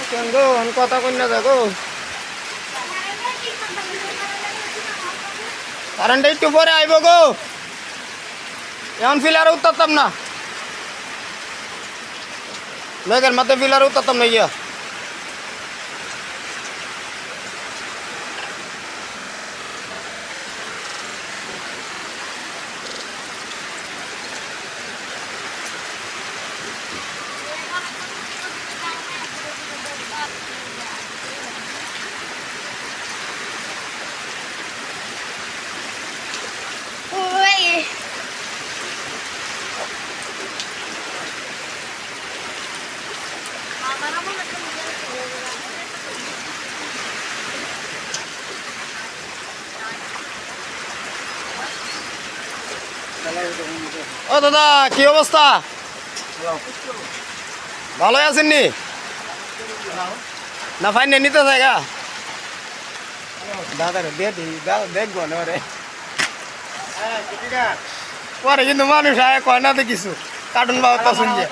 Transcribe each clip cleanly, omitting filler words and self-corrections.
কেন গো কথা কই না দেখো কারেন্ট একটু পরে আইব গো এখন ফিলার উত্তরতাম না মেঘের মাথায় ফিলার উত্তরতাম না গিয়া ও দাদা কি অবস্থা ভালো আছেন নি না ফাইন নিতে জায়গা দাদা রে দেখবো না রে পরে কিন্তু মানুষ আয় কয় না তো কিছু কার্টুন বাবা তাছুন যে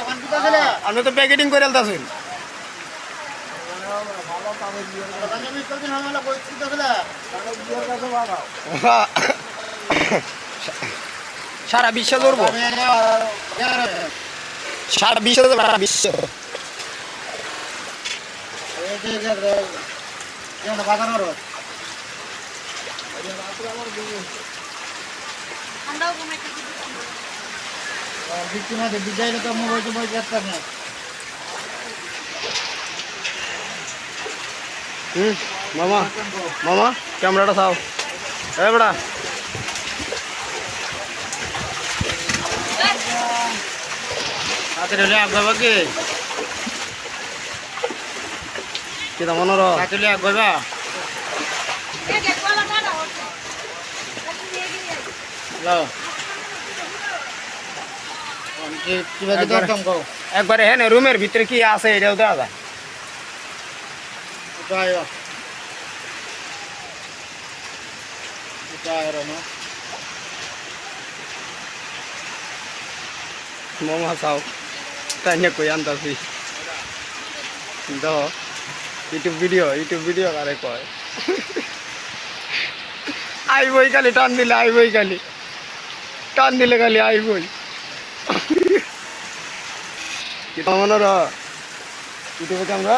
আমি তো প্যাকেটিং করে আলতাছুন সারা বিশ্ব ধরবো সারা বিশ্ব সারা বিশ্ব মামা মামা ক্যামেরাটা চাও এ বড়া হাতে ঢেলে আগ কি কিতা মনোর হাতে আগ গইবা একবারে হ্যাঁ রুমের ভিতরে কি আছে এটাও দেওয়া যায় মামা চাও তাই না কই আনতাছি দ ইউটিউব ভিডিও কারে কয় আইবই খালি টান দিলে আইবই খালি টান দিলে খালি আইবই মনোর ইউটিউবে ক্যামেরা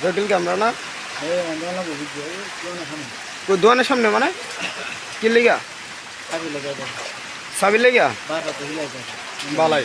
জটিল ক্যামেরা না দোকানের সামনে মানে কি লেগা সাবির লেগা বালাই